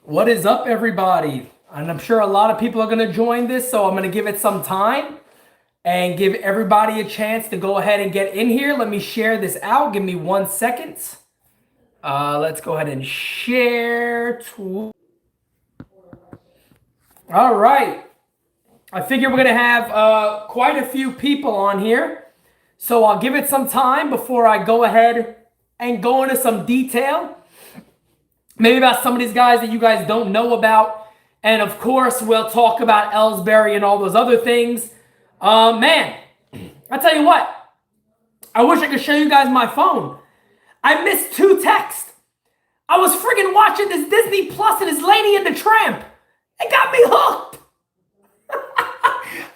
What is up, everybody? And I'm sure a lot of people are going to join this, so I'm going to give it some time and give everybody a chance to go ahead and get in here. Let me share this out. Give me 1 second. Let's go ahead and share. All right. I figure we're going to have quite a few people on here, so I'll give it some time before I go ahead and go into some detail. Maybe about some of these guys that you guys don't know about. And of course, we'll talk about Ellsbury and all those other things. Man, I tell you what. I wish I could show you guys my phone. I missed 2 texts. I was friggin' watching this Disney Plus and this Lady and the Tramp. It got me hooked.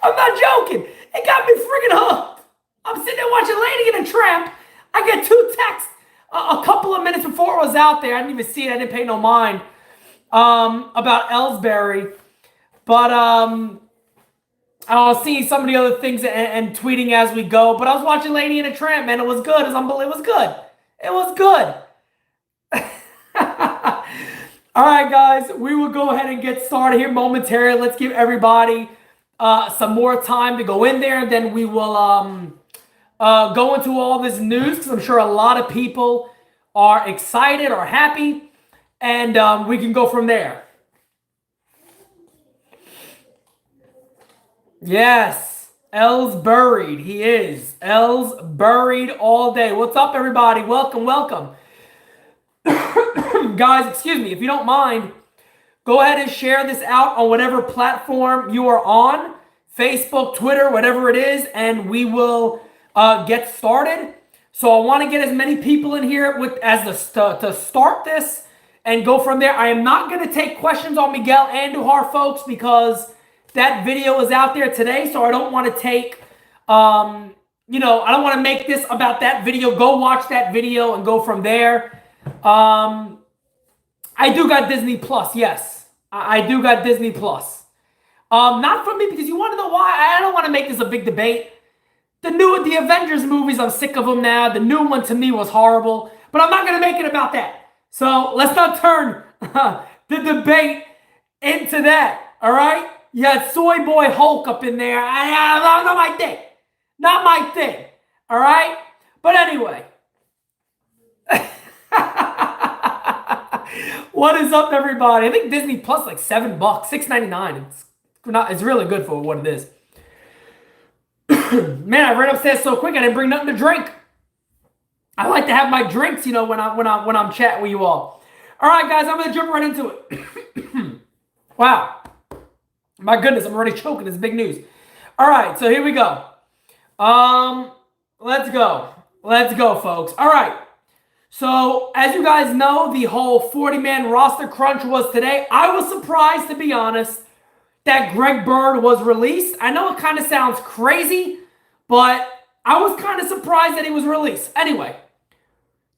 I'm not joking. It got me friggin' hooked. I'm sitting there watching Lady and the Tramp. I get 2 texts. A couple of minutes before it was out there, I didn't even see it. I didn't pay no mind about Ellsbury. But I was seeing some of the other things and tweeting as we go. But I was watching Lady and the Tramp, man. It was good. It was good. It was good. All right, guys. We will go ahead and get started here momentarily. Let's give everybody some more time to go in there. And then we will... go into all this news because I'm sure a lot of people are excited or happy, and we can go from there. Yes, Ellsbury. He is Ellsbury all day. What's up, everybody? Welcome, welcome. Guys, excuse me. If you don't mind, go ahead and share this out on whatever platform you are on, Facebook, Twitter, whatever it is, and we will... get started. So I want to get as many people in here to start this and go from there. I am not going to take questions on Miguel Andujar, folks, because that video is out there today. So I don't want to take, I don't want to make this about that video. Go watch that video and go from there. I do got Disney Plus. Yes, I do got Disney Plus. Not from me, because you want to know why? I don't want to make this a big debate. The Avengers movies, I'm sick of them now. The new one to me was horrible. But I'm not going to make it about that. So let's not turn the debate into that. All right? You had Soy Boy Hulk up in there. Not my thing. Not my thing. All right? But anyway. What is up, everybody? I think Disney Plus like $7, $6.99. It's really good for what it is. Man, I ran upstairs so quick I didn't bring nothing to drink. I like to have my drinks, when I'm chatting with you all. All right, guys, I'm gonna jump right into it. Wow, my goodness, I'm already choking. It's big news. All right, so here we go. Let's go, folks. All right. So as you guys know, the whole 40-man roster crunch was today. I was surprised, to be honest, that Greg Bird was released. I know it kind of sounds crazy, but I was kind of surprised that he was released. Anyway,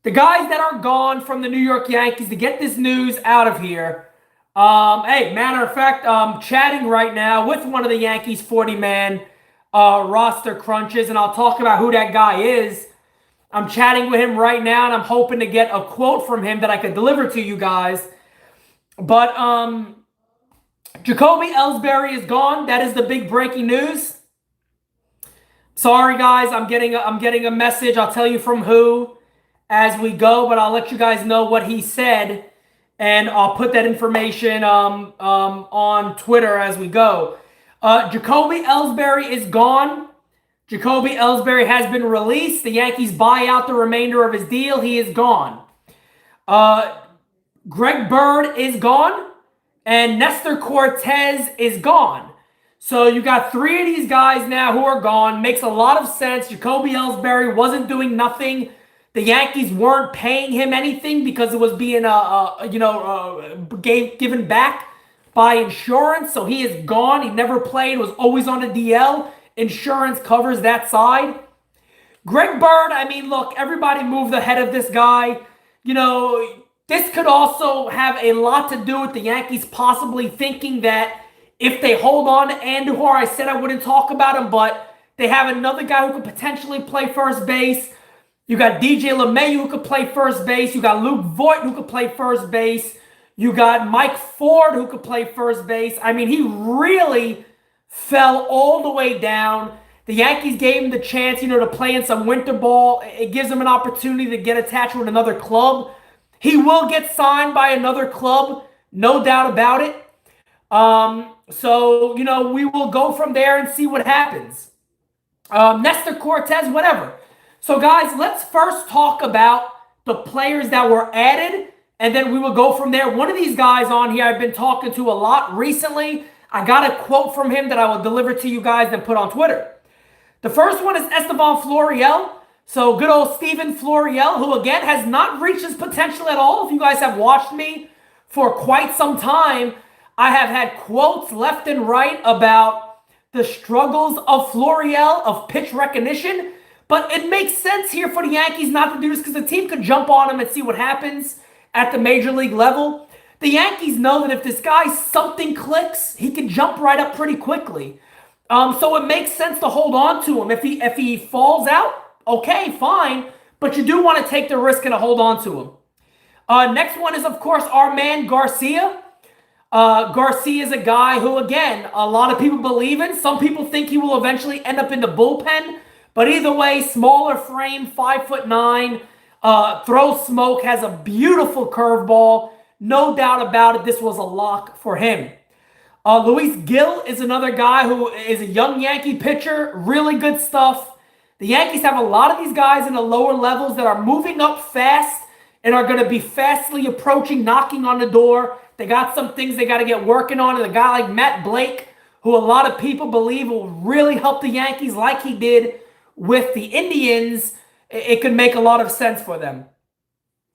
the guys that are gone from the New York Yankees, to get this news out of here. Hey, matter of fact, I'm chatting right now with one of the Yankees 40-man roster crunches, and I'll talk about who that guy is. I'm chatting with him right now, and I'm hoping to get a quote from him that I could deliver to you guys. But, Jacoby Ellsbury is gone. That is the big breaking news. Sorry, guys. I'm getting a message. I'll tell you from who as we go, but I'll let you guys know what he said, and I'll put that information on Twitter as we go. Jacoby Ellsbury is gone. Jacoby Ellsbury has been released. The Yankees buy out the remainder of his deal. He is gone. Greg Bird is gone. And Nestor Cortez is gone. So you got 3 of these guys now who are gone. Makes a lot of sense. Jacoby Ellsbury wasn't doing nothing. The Yankees weren't paying him anything because it was being given back by insurance. So he is gone. He never played. Was always on a DL. Insurance covers that side. Greg Bird, I mean, look, everybody moved ahead of this guy. This could also have a lot to do with the Yankees possibly thinking that if they hold on to Andujar, I said I wouldn't talk about him, but they have another guy who could potentially play first base. You got DJ LeMahieu who could play first base. You got Luke Voigt who could play first base. You got Mike Ford who could play first base. I mean, he really fell all the way down. The Yankees gave him the chance, to play in some winter ball. It gives him an opportunity to get attached with another club. He will get signed by another club, no doubt about it. So, we will go from there and see what happens. Nestor Cortez, whatever. So, guys, let's first talk about the players that were added, and then we will go from there. One of these guys on here I've been talking to a lot recently. I got a quote from him that I will deliver to you guys and put on Twitter. The first one is Esteban Florial. So good old Steven Florial, who again has not reached his potential at all. If you guys have watched me for quite some time, I have had quotes left and right about the struggles of Florial, of pitch recognition. But it makes sense here for the Yankees not to do this because the team could jump on him and see what happens at the major league level. The Yankees know that if this guy something clicks, he can jump right up pretty quickly. So it makes sense to hold on to him. If he falls out, okay, fine. But you do want to take the risk and to hold on to him. Next one is, of course, our man Garcia. Garcia is a guy who, again, a lot of people believe in. Some people think he will eventually end up in the bullpen. But either way, smaller frame, 5'9", throws smoke, has a beautiful curveball. No doubt about it, this was a lock for him. Luis Gil is another guy who is a young Yankee pitcher. Really good stuff. The Yankees have a lot of these guys in the lower levels that are moving up fast and are going to be fastly approaching, knocking on the door. They got some things they got to get working on. And a guy like Matt Blake, who a lot of people believe will really help the Yankees like he did with the Indians, it could make a lot of sense for them.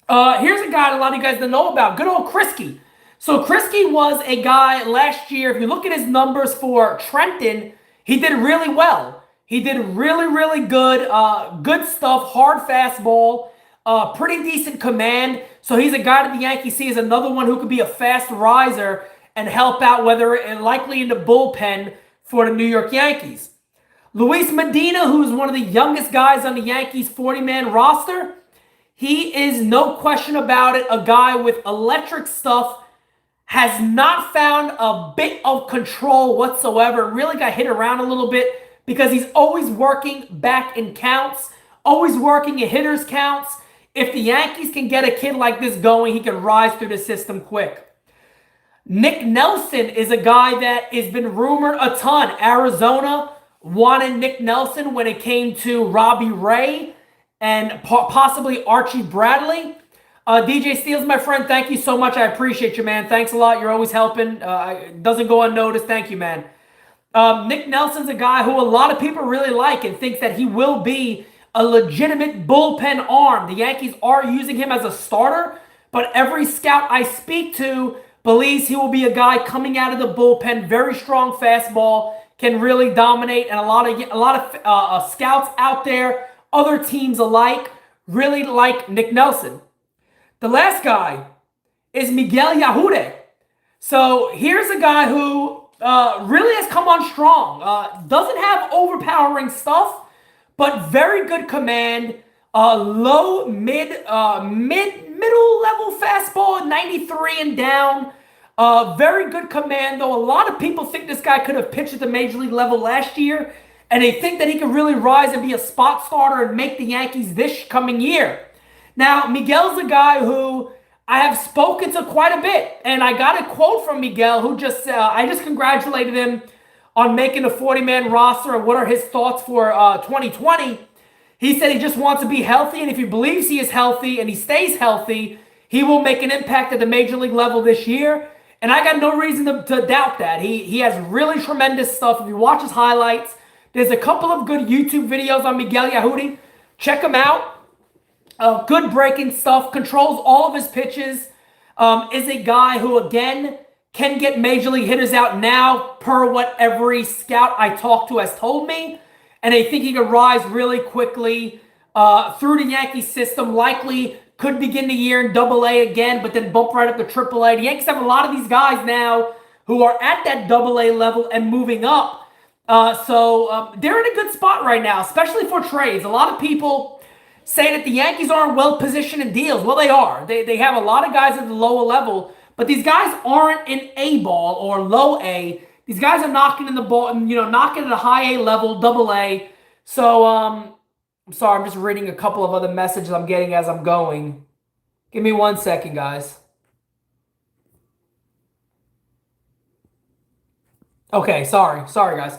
Here's a guy a lot of you guys don't know about. Good old Krisky. So Krisky was a guy last year. If you look at his numbers for Trenton, he did really well. He did really, really good. Good stuff. Hard fastball. Pretty decent command. So he's a guy that the Yankees see as another one who could be a fast riser and help out, likely in the bullpen for the New York Yankees. Luis Medina, who's one of the youngest guys on the Yankees 40-man roster, he is, no question about it, a guy with electric stuff, has not found a bit of control whatsoever, really got hit around a little bit because he's always working back in counts, always working in hitters' counts. If the Yankees can get a kid like this going, he can rise through the system quick. Nick Nelson is a guy that has been rumored a ton. Arizona wanted Nick Nelson when it came to Robbie Ray and possibly Archie Bradley. DJ Steels, my friend, thank you so much. I appreciate you, man. Thanks a lot. You're always helping. It doesn't go unnoticed. Thank you, man. Nick Nelson's a guy who a lot of people really like and thinks that he will be a legitimate bullpen arm. The Yankees are using him as a starter, but every scout I speak to believes he will be a guy coming out of the bullpen, very strong fastball, can really dominate, and a lot of scouts out there, other teams alike, really like Nick Nelson. The last guy is Miguel Yahude. So here's a guy who really has come on strong. Doesn't have overpowering stuff, but very good command. Low, middle level fastball, 93 and down. Very good command, though. A lot of people think this guy could have pitched at the major league level last year, and they think that he could really rise and be a spot starter and make the Yankees this coming year. Now, Miguel's a guy who I have spoken to quite a bit, and I got a quote from Miguel who I just congratulated him on making a 40-man roster and what are his thoughts for 2020. He said he just wants to be healthy, and if he believes he is healthy and he stays healthy, he will make an impact at the major league level this year. And I got no reason to doubt that. He has really tremendous stuff. If you watch his highlights, there's a couple of good YouTube videos on Miguel Yahude. Check them out. Good breaking stuff. Controls all of his pitches. Is a guy who, again, can get major league hitters out now per what every scout I talked to has told me. And I think he could rise really quickly through the Yankee system. Likely could begin the year in AA again, but then bump right up to AAA. The Yankees have a lot of these guys now who are at that AA level and moving up. So they're in a good spot right now, especially for trades. A lot of people say that the Yankees aren't well positioned in deals. Well, they are. They have a lot of guys at the lower level, but these guys aren't in A ball or low A. These guys are knocking in the ball, knocking at a high A level, double A. So, I'm sorry, I'm just reading a couple of other messages I'm getting as I'm going. Give me 1 second, guys. Okay, sorry, guys.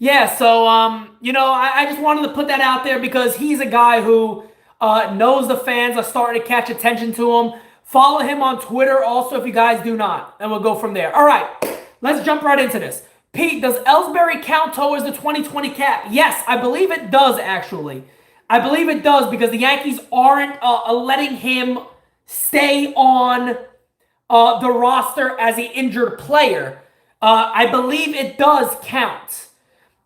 Yeah, so I just wanted to put that out there because he's a guy who knows the fans are starting to catch attention to him. Follow him on Twitter also if you guys do not, and we'll go from there. All right, let's jump right into this. Pete, does Ellsbury count towards the 2020 cap? Yes, I believe it does, actually. I believe it does because the Yankees aren't letting him stay on the roster as an injured player. I believe it does count.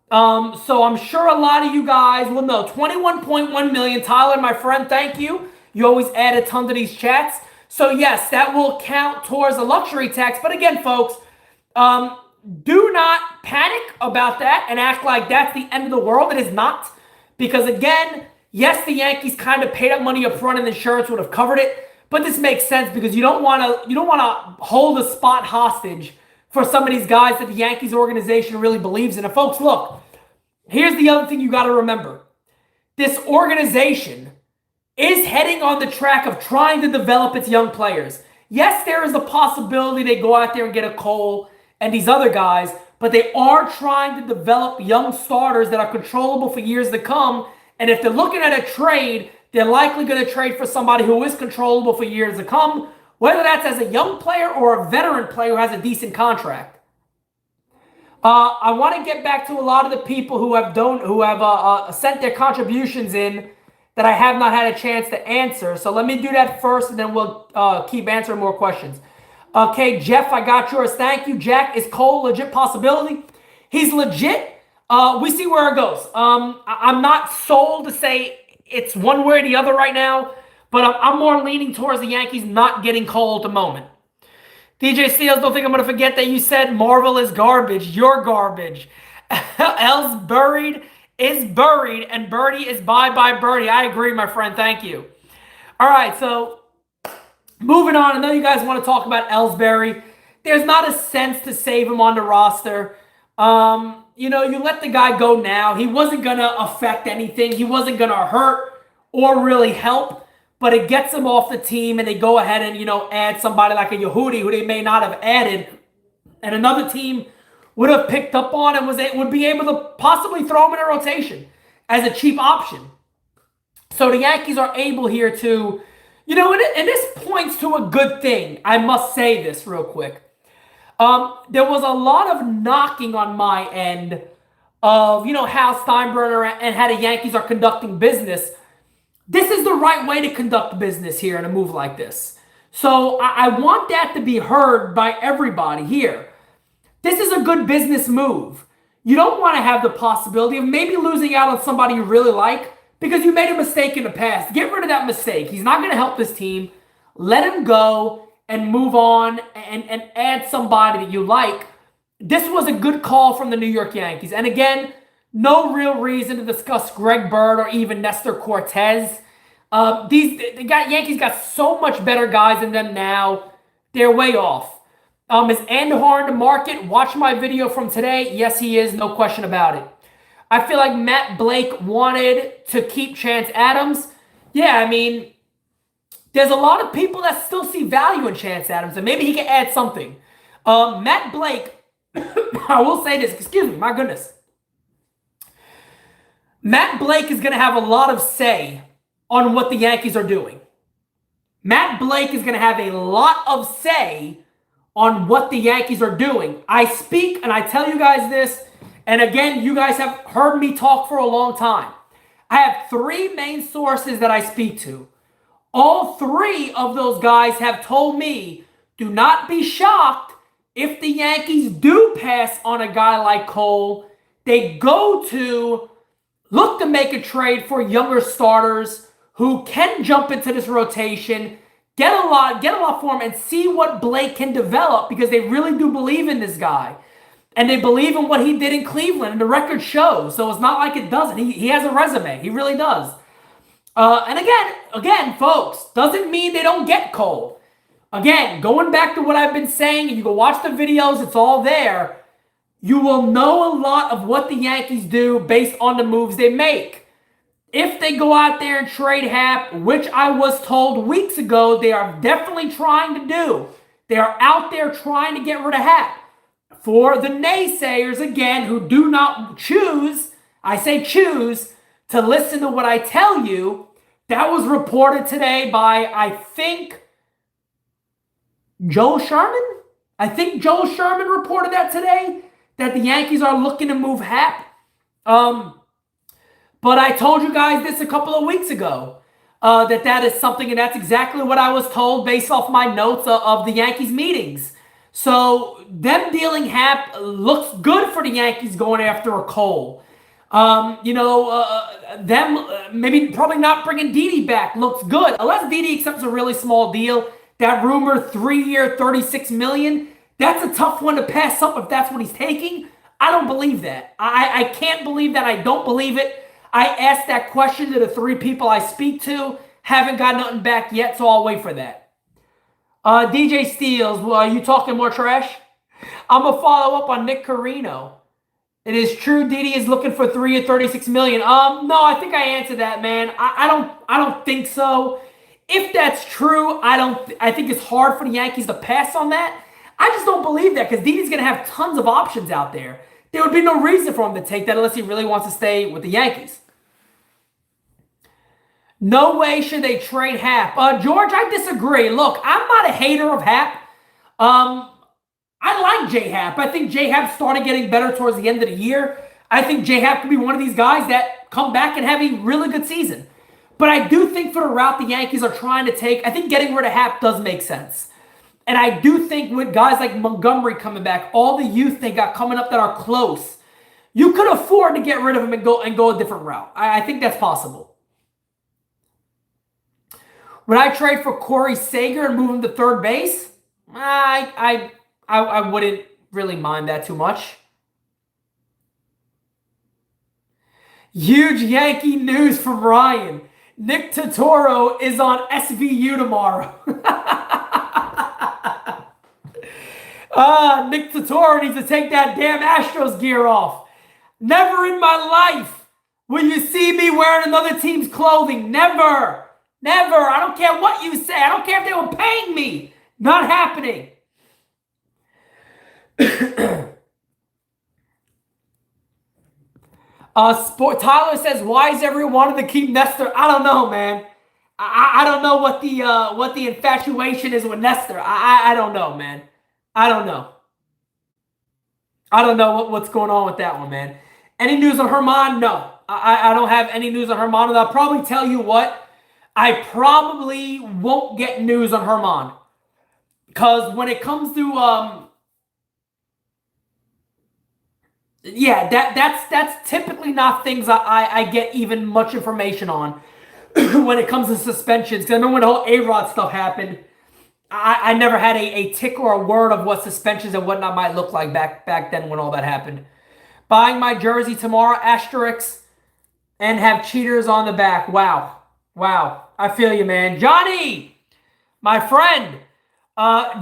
So I'm sure a lot of you guys will know. 21.1 million. Tyler, my friend, thank you. You always add a ton to these chats. So yes, that will count towards the luxury tax. But again, folks, do not panic about that and act like that's the end of the world. It is not. Because again, yes, the Yankees kind of paid up money up front and insurance would have covered it. But this makes sense because you don't want to hold a spot hostage for some of these guys that the Yankees organization really believes in. And folks, look, here's the other thing you got to remember. This organization is heading on the track of trying to develop its young players. Yes, there is a possibility they go out there and get a Cole and these other guys, but they are trying to develop young starters that are controllable for years to come. And if they're looking at a trade, they're likely going to trade for somebody who is controllable for years to come, whether that's as a young player or a veteran player who has a decent contract. I want to get back to a lot of the people who have sent their contributions in that I have not had a chance to answer. So let me do that first, and then we'll keep answering more questions. Okay, Jeff, I got yours. Thank you, Jack. Is Cole a legit possibility? He's legit. We see where it goes. I'm not sold to say it's one way or the other right now, but I'm more leaning towards the Yankees not getting Cole at the moment. DJ Steels, don't think I'm going to forget that you said Marvel is garbage. You're garbage. Ellsbury is buried, and Birdie is bye-bye Birdie. I agree, my friend. Thank you. All right, so moving on. I know you guys want to talk about Ellsbury. There's not a sense to save him on the roster. You let the guy go now. He wasn't going to affect anything. He wasn't going to hurt or really help, but it gets him off the team, and they go ahead and, add somebody like a Yehudi who they may not have added, and another team would have picked up on and would be able to possibly throw him in a rotation as a cheap option. So the Yankees are able here to, and this points to a good thing. I must say this real quick. There was a lot of knocking on my end of, how Steinbrenner and how the Yankees are conducting business. This is the right way to conduct business here in a move like this. So I want that to be heard by everybody here. This is a good business move. You don't want to have the possibility of maybe losing out on somebody you really like because you made a mistake in the past. Get rid of that mistake. He's not going to help this team. Let him go and move on and add somebody that you like. This was a good call from the New York Yankees. And again, no real reason to discuss Greg Bird or even Nestor Cortez. Yankees got so much better guys in them now. They're way off. Is Andujar in the market? Watch my video from today. Yes, he is. No question about it. I feel like Matt Blake wanted to keep Chance Adams. Yeah, I mean, there's a lot of people that still see value in Chance Adams, and maybe he can add something. Matt Blake, I will say this. Excuse me, my goodness. Matt Blake is going to have a lot of say on what the Yankees are doing. Matt Blake is going to have a lot of say on what the Yankees are doing. I speak and I tell you guys this, and again, you guys have heard me talk for a long time. I have three main sources that I speak to. All three of those guys have told me, do not be shocked if the Yankees do pass on a guy like Cole. They go to look to make a trade for younger starters who can jump into this rotation, get a lot for him, and see what Blake can develop because they really do believe in this guy. And they believe in what he did in Cleveland, and the record shows. So it's not like it doesn't. He has a resume. He really does. And again, folks, doesn't mean they don't get cold. Again, going back to what I've been saying, and you can watch the videos, it's all there. You will know a lot of what the Yankees do based on the moves they make. If they go out there and trade Hap, which I was told weeks ago they are definitely trying to do, they are out there trying to get rid of Hap. For the naysayers, again, who do not choose, I say choose, to listen to what I tell you, that was reported today by, I think, Joe Sherman? I think Joe Sherman reported that today, that the Yankees are looking to move Hap. But I told you guys this a couple of weeks ago, that is something, and that's exactly what I was told based off my notes of the Yankees meetings. So them dealing Hap looks good for the Yankees going after a Cole. Maybe probably not bringing Didi back looks good. Unless Didi accepts a really small deal, that rumor 3-year, $36 million, that's a tough one to pass up if that's what he's taking. I don't believe that. I can't believe that. I don't believe it. I asked that question to the 3 people I speak to. Haven't got nothing back yet, so I'll wait for that. DJ Steels, are you talking more trash? I'm going to follow up on Nick Carino. It is true Didi is looking for 3 years, $36 million. No, I think I answered that, man. I don't think so. If that's true, I think it's hard for the Yankees to pass on that. I just don't believe that because Didi's going to have tons of options out there. There would be no reason for him to take that unless he really wants to stay with the Yankees. No way should they trade Hap. George, I disagree. Look, I'm not a hater of Hap. I like J-Hap. I think J-Hap started getting better towards the end of the year. I think J-Hap could be one of these guys that come back and have a really good season. But I do think for the route the Yankees are trying to take, I think getting rid of Hap does make sense. And I do think with guys like Montgomery coming back, all the youth they got coming up that are close, you could afford to get rid of him and go a different route. I think that's possible. Would I trade for Corey Seager and move him to third base? I wouldn't really mind that too much. Huge Yankee news from Ryan. Nick Totoro is on SVU tomorrow. Nick Totoro needs to take that damn Astros gear off. Never in my life will you see me wearing another team's clothing. Never. Never. I don't care what you say. I don't care if they were paying me. Not happening. Tyler says, why is everyone wanting to keep Nestor? I don't know, man. I don't know what the infatuation is with Nestor. I don't know, man. I don't know. I don't know what's going on with that one, man. Any news on Herman? No. I don't have any news on Herman. And I'll probably tell you what. I probably won't get news on Herman. Because when it comes to that's typically not things I get even much information on when it comes to suspensions. Because I remember when the whole A-Rod stuff happened, I never had a tick or a word of what suspensions and whatnot might look like back then when all that happened. Buying my jersey tomorrow, asterisks, and have cheaters on the back. Wow. I feel you, man. Johnny, my friend.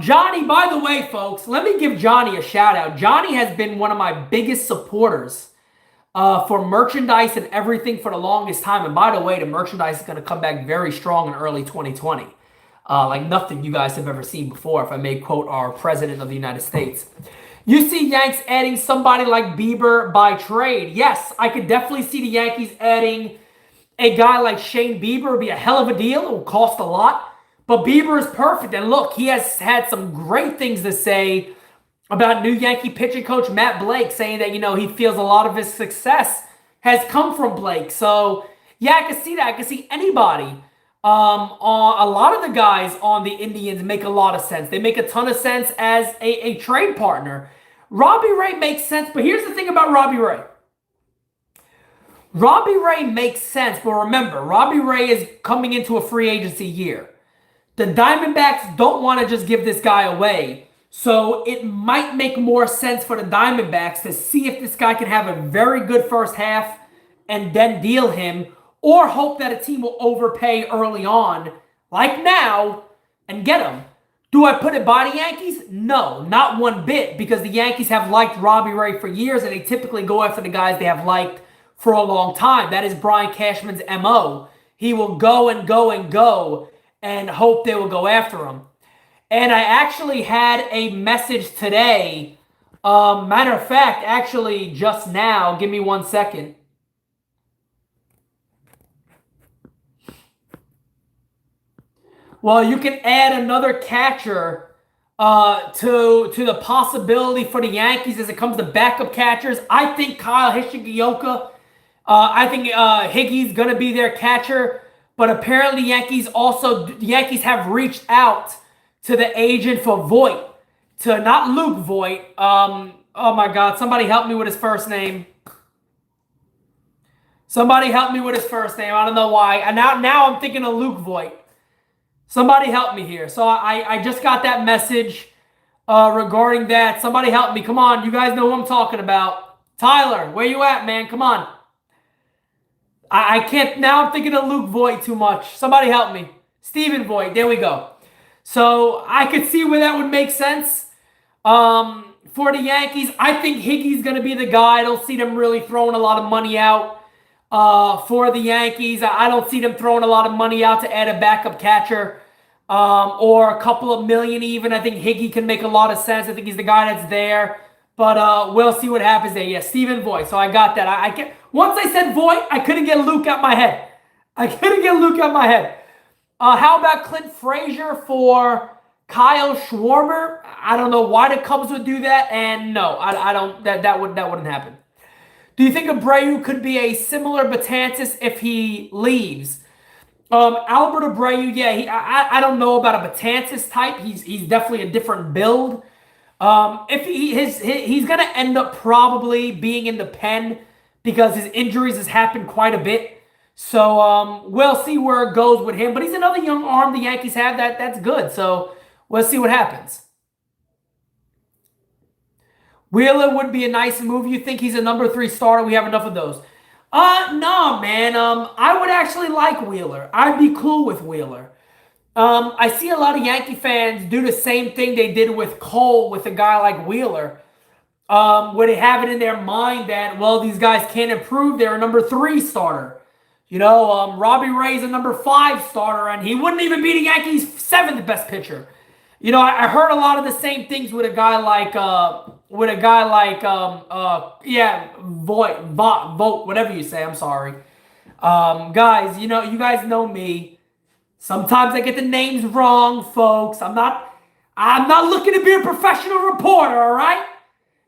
Johnny, by the way, folks, let me give Johnny a shout out. Johnny has been one of my biggest supporters for merchandise and everything for the longest time. And by the way, the merchandise is going to come back very strong in early 2020. Like nothing you guys have ever seen before, if I may quote our President of the United States. You see Yanks adding somebody like Bieber by trade. Yes, I could definitely see the Yankees adding a guy like Shane Bieber. It would be a hell of a deal. It will cost a lot. But Bieber is perfect. And look, he has had some great things to say about new Yankee pitching coach Matt Blake, saying that, he feels a lot of his success has come from Blake. So, yeah, I can see that. I can see anybody. A lot of the guys on the Indians make a lot of sense. They make a ton of sense as a trade partner. Robbie Ray makes sense. But here's the thing about Robbie Ray. Robbie Ray makes sense. But remember, Robbie Ray is coming into a free agency year. The Diamondbacks don't want to just give this guy away. So it might make more sense for the Diamondbacks to see if this guy can have a very good first half and then deal him. or hope that a team will overpay early on, like now, and get him. Do I put it by the Yankees? No, not one bit, because the Yankees have liked Robbie Ray for years, and they typically go after the guys they have liked for a long time. That is Brian Cashman's MO. He will go and go and go and hope they will go after him. And I actually had a message today. Matter of fact, actually just now, give me 1 second. Well, you can add another catcher to the possibility for the Yankees as it comes to backup catchers. I think Kyle Higgy Higgy's going to be their catcher, but apparently the Yankees have reached out to the agent for Voit, to not Luke Voit. Oh my God, somebody help me with his first name. Somebody help me with his first name. I don't know why. And now I'm thinking of Luke Voit. Somebody help me here. So I just got that message regarding that. Somebody help me. Come on. You guys know who I'm talking about. Tyler, where you at, man? Come on. I can't. Now I'm thinking of Luke Voit too much. Somebody help me. Stephen Voit. There we go. So I could see where that would make sense. For the Yankees, I think Higgy's going to be the guy. I don't see them really throwing a lot of money out for the Yankees. I don't see them throwing a lot of money out to add a backup catcher. Or a couple of million even. I think Higgy can make a lot of sense. I think he's the guy that's there. But we'll see what happens there. Yeah, Stephen Voit. So I got that. Once I said Voit, I couldn't get Luke out my head. How about Clint Frazier for Kyle Schwarber? I don't know why the Cubs would do that. And no, I don't. That wouldn't happen. Do you think Abreu could be a similar Betances if he leaves? Albert Abreu, yeah, I don't know about a Betances type. He's definitely a different build. If he's gonna end up probably being in the pen because his injuries has happened quite a bit. So we'll see where it goes with him. But he's another young arm the Yankees have that's good. So we'll see what happens. Wheeler would be a nice move. You think he's a number 3 starter? We have enough of those. No, man. I would actually like Wheeler. I'd be cool with Wheeler. I see a lot of Yankee fans do the same thing they did with Cole with a guy like Wheeler, where they have it in their mind that, well, these guys can't improve. They're a number 3 starter. You know, Robbie Ray's a number 5 starter, and he wouldn't even be the Yankees' 7th best pitcher. You know, I heard a lot of the same things with a guy like Vogt, whatever you say. I'm sorry, guys. You know, you guys know me. Sometimes I get the names wrong, folks. I'm not looking to be a professional reporter. All right,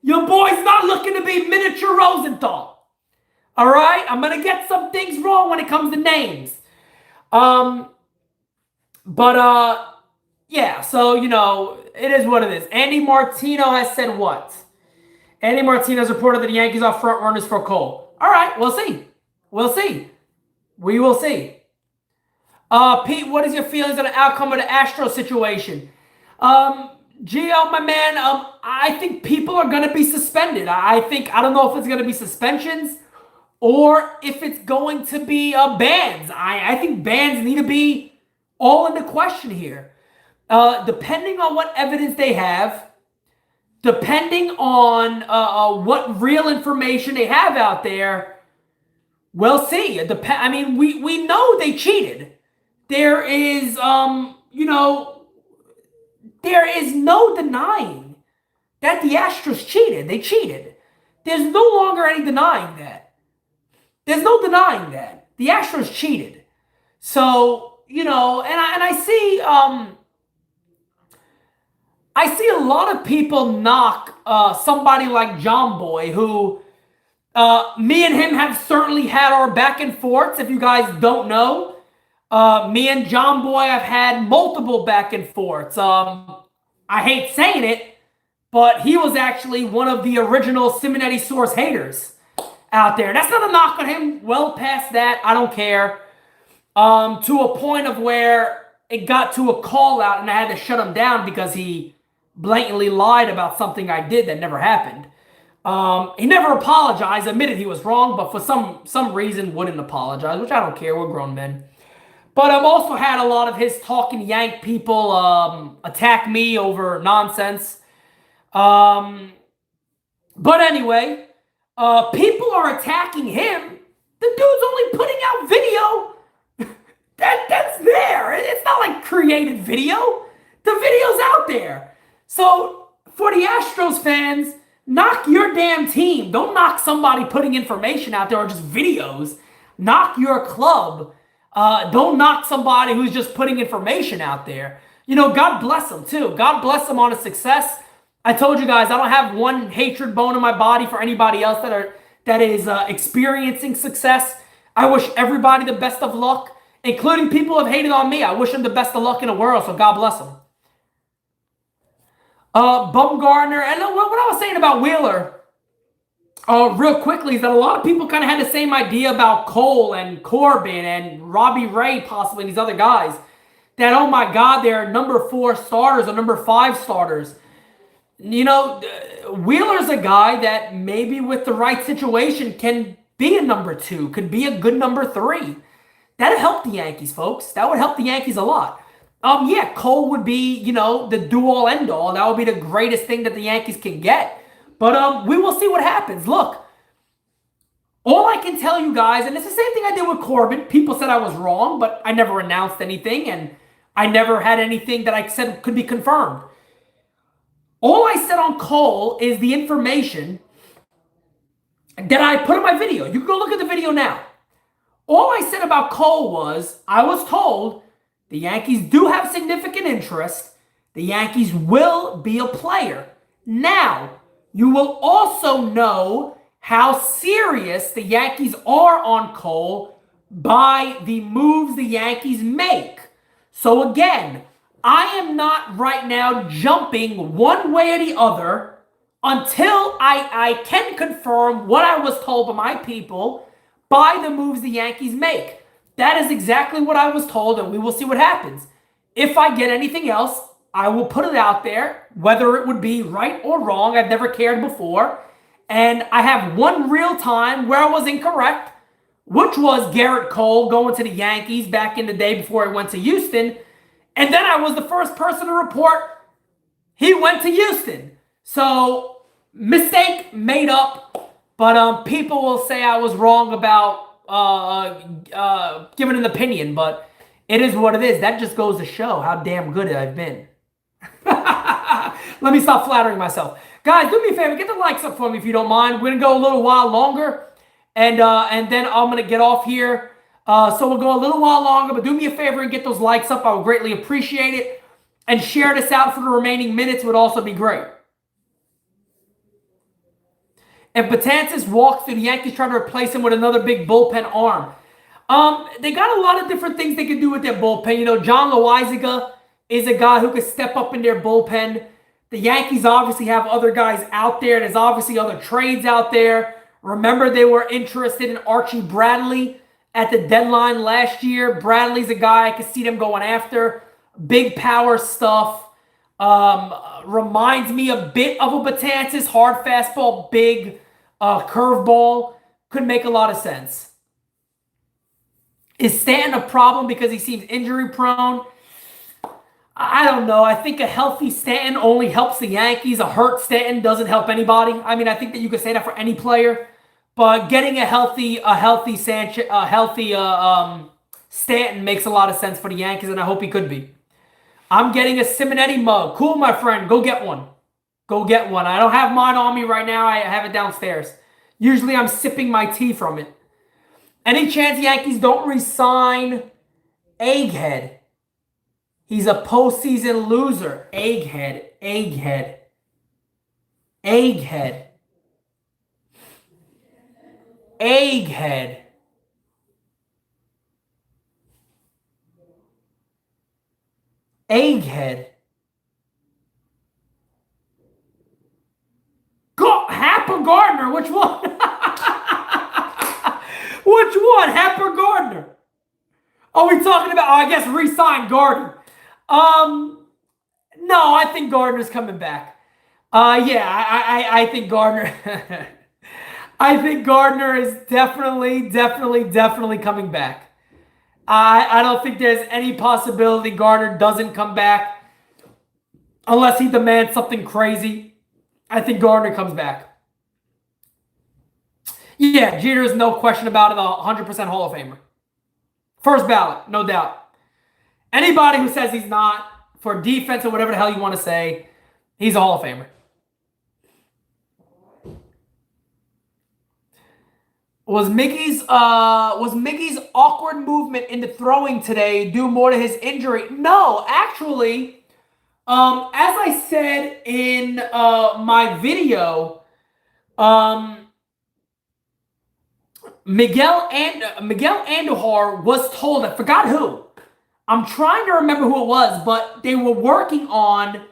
your boy's not looking to be miniature Rosenthal. All right, I'm gonna get some things wrong when it comes to names. Yeah, so, you know, it is what it is. Andy Martino has said what? Andy Martino has reported that the Yankees are front runners for Cole. All right, we'll see. We will see. Pete, what is your feelings on the outcome of the Astros situation? Gio, my man, I think people are going to be suspended. I don't know if it's going to be suspensions or if it's going to be bans. I think bans need to be all in the question here. Depending on what evidence they have, depending on what real information they have out there, we'll see. I mean, we know they cheated. There is, there is no denying that the Astros cheated. They cheated. There's no longer any denying that. There's no denying that. The Astros cheated. So, you know, and I see a lot of people knock somebody like John Boy, who me and him have certainly had our back and forths. If you guys don't know, me and John Boy have had multiple back and forths. I hate saying it, but he was actually one of the original Simonetti source haters out there. That's not a knock on him. Well past that, I don't care. To a point of where it got to a call out and I had to shut him down because he blatantly lied about something I did that never happened. He never apologized, admitted he was wrong, but for some reason wouldn't apologize, which I don't care. We're grown men. But I've also had a lot of his talking Yank people attack me over nonsense. But anyway, people are attacking him. The dude's only putting out video that's there. It's not like created video. The video's out there. So for the Astros fans, knock your damn team. Don't knock somebody putting information out there or just videos. Knock your club. Don't knock somebody who's just putting information out there. You know, God bless them too. God bless them on his success. I told you guys, I don't have one hatred bone in my body for anybody else that is experiencing success. I wish everybody the best of luck, including people who have hated on me. I wish them the best of luck in the world, so God bless them. Bumgarner, and what I was saying about Wheeler, real quickly, is that a lot of people kind of had the same idea about Cole and Corbin and Robbie Ray, possibly, and these other guys. That, oh my God, they're number 4 starters or number 5 starters. You know, Wheeler's a guy that maybe with the right situation can be a number 2, could be a good number 3. That'd help the Yankees, folks. That would help the Yankees a lot. Yeah, Cole would be, you know, the do-all, end-all. That would be the greatest thing that the Yankees can get. But we will see what happens. Look, all I can tell you guys, and it's the same thing I did with Corbin. People said I was wrong, but I never announced anything, and I never had anything that I said could be confirmed. All I said on Cole is the information that I put in my video. You can go look at the video now. All I said about Cole was, I was told the Yankees do have significant interest. The Yankees will be a player. Now, you will also know how serious the Yankees are on Cole by the moves the Yankees make. So again, I am not right now jumping one way or the other until I can confirm what I was told by my people by the moves the Yankees make. That is exactly what I was told, and we will see what happens. If I get anything else, I will put it out there, whether it would be right or wrong. I've never cared before. And I have one real time where I was incorrect, which was Garrett Cole going to the Yankees back in the day before he went to Houston. And then I was the first person to report he went to Houston. So, mistake made up. But people will say I was wrong about giving an opinion. But it is what it is. That just goes to show how damn good I've been. Let me stop flattering myself. Guys, do me a favor. Get the likes up for me if you don't mind. We're going to go a little while longer. And then I'm going to get off here. So we'll go a little while longer, but do me a favor and get those likes up. I would greatly appreciate it. And share this out for the remaining minutes would also be great. And Betances walks through, the Yankees trying to replace him with another big bullpen arm. They got a lot of different things they can do with their bullpen. You know, John Loizaga is a guy who could step up in their bullpen. The Yankees obviously have other guys out there. There's obviously other trades out there. Remember, they were interested in Archie Bradley at the deadline last year. Bradley's a guy I could see them going after. Big power stuff. Reminds me a bit of a Betances. Hard fastball, big curveball. Could make a lot of sense. Is Stanton a problem because he seems injury prone? I don't know. I think a healthy Stanton only helps the Yankees. A hurt Stanton doesn't help anybody. I mean, I think that you could say that for any player. But getting a healthy Stanton makes a lot of sense for the Yankees, and I hope he could be. I'm getting a Simonetti mug. Cool, my friend. Go get one. Go get one. I don't have mine on me right now. I have it downstairs. Usually I'm sipping my tea from it. Any chance Yankees don't re-sign Egghead? He's a postseason loser. Egghead. Egghead. Egghead. Egghead. Egghead. Happer Gardner. Which one? Which one? Happer Gardner. Are we talking about, I guess, re-sign Gardner? No, I think Gardner's coming back. Yeah, I think Gardner. I think Gardner is definitely coming back. I don't think there's any possibility Gardner doesn't come back unless he demands something crazy. I think Gardner comes back. Yeah, Jeter's no question about it, 100% Hall of Famer. First ballot, no doubt. Anybody who says he's not, for defense or whatever the hell you want to say, he's a Hall of Famer. Was Mickey's awkward movement into throwing today due more to his injury? No, actually, as I said in my video, Miguel Andujar was told, I forgot who. I'm trying to remember who it was, but they were working on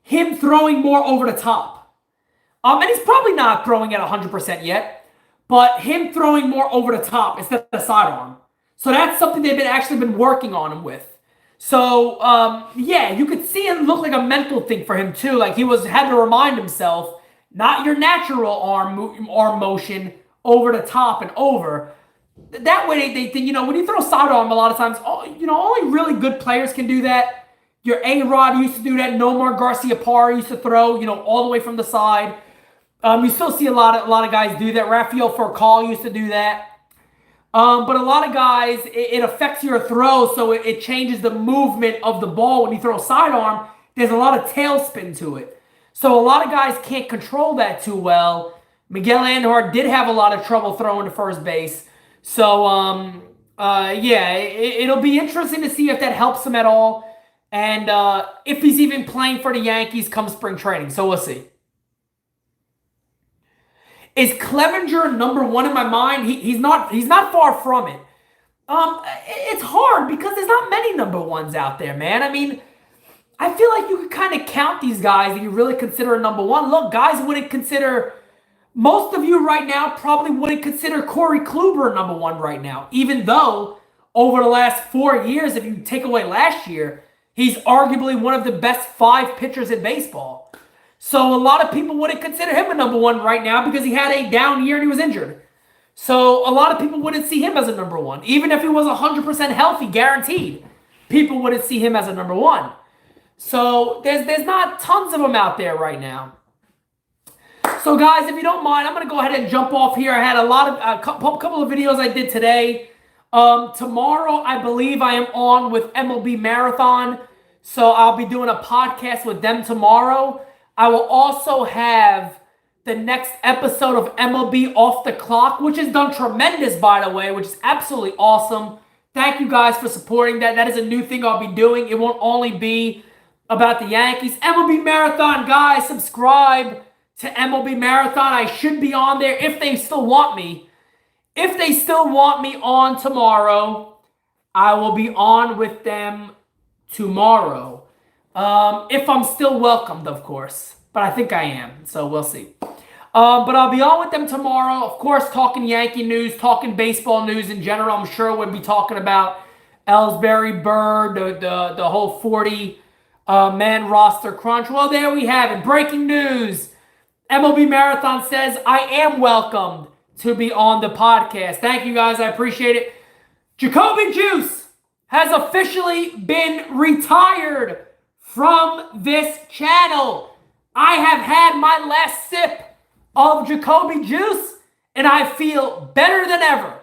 him throwing more over the top. And he's probably not throwing at 100% yet. But him throwing more over the top instead of the sidearm. So that's something they've actually been working on him with. So, yeah, you could see it look like a mental thing for him too. Like he had to remind himself, not your natural arm motion over the top and over. That way they think, when you throw sidearm a lot of times, only really good players can do that. Your A-Rod used to do that. Nomar Garciaparra used to throw, all the way from the side. You still see a lot of guys do that. Rafael Furcal used to do that. But a lot of guys, it affects your throw, so it changes the movement of the ball. When you throw sidearm, there's a lot of tailspin to it. So a lot of guys can't control that too well. Miguel Andujar did have a lot of trouble throwing to first base. So, yeah, it'll be interesting to see if that helps him at all. And if he's even playing for the Yankees come spring training. So we'll see. Is Clevenger number one in my mind? He's not far from it. It's hard because there's not many number ones out there, man. I mean, I feel like you could kind of count these guys that you really consider a number one. Look, guys wouldn't consider, most of you right now probably wouldn't consider Corey Kluber number one right now, even though over the last 4 years, if you take away last year, he's arguably one of the best 5 pitchers in baseball. So a lot of people wouldn't consider him a number one right now because he had a down year and he was injured. So a lot of people wouldn't see him as a number one. Even if he was 100% healthy, guaranteed, people wouldn't see him as a number one. So there's not tons of them out there right now. So guys, if you don't mind, I'm going to go ahead and jump off here. I had a couple of videos I did today. Tomorrow, I believe I am on with MLB Marathon. So I'll be doing a podcast with them tomorrow. I will also have the next episode of MLB Off the Clock, which has done tremendous, by the way, which is absolutely awesome. Thank you guys for supporting that. That is a new thing I'll be doing. It won't only be about the Yankees. MLB Marathon, guys, subscribe to MLB Marathon. I should be on there if they still want me. If they still want me on tomorrow, I will be on with them tomorrow. If I'm still welcomed, of course. But I think I am, so we'll see. But I'll be on with them tomorrow. Of course, talking Yankee news, talking baseball news in general. I'm sure we'll be talking about Ellsbury, Bird, the whole 40-man roster crunch. Well, there we have it. Breaking news. MLB Marathon says I am welcomed to be on the podcast. Thank you, guys. I appreciate it. Jacoby Juice has officially been retired from this channel. I have had my last sip of Jacoby Juice, and I feel better than ever.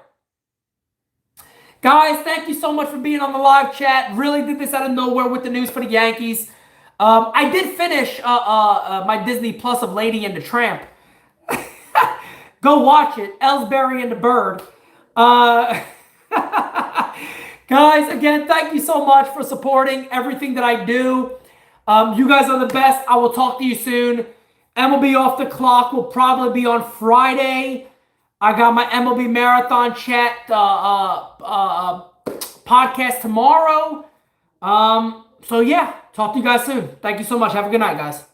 Guys, thank you so much for being on the live chat. Really did this out of nowhere with the news for the Yankees. I did finish my Disney Plus of Lady and the Tramp. Go watch it. Ellsbury and the Bird. Guys, again, thank you so much for supporting everything that I do. You guys are the best. I will talk to you soon. MLB Off the Clock will probably be on Friday. I got my MLB Marathon Chat podcast tomorrow. So, yeah, talk to you guys soon. Thank you so much. Have a good night, guys.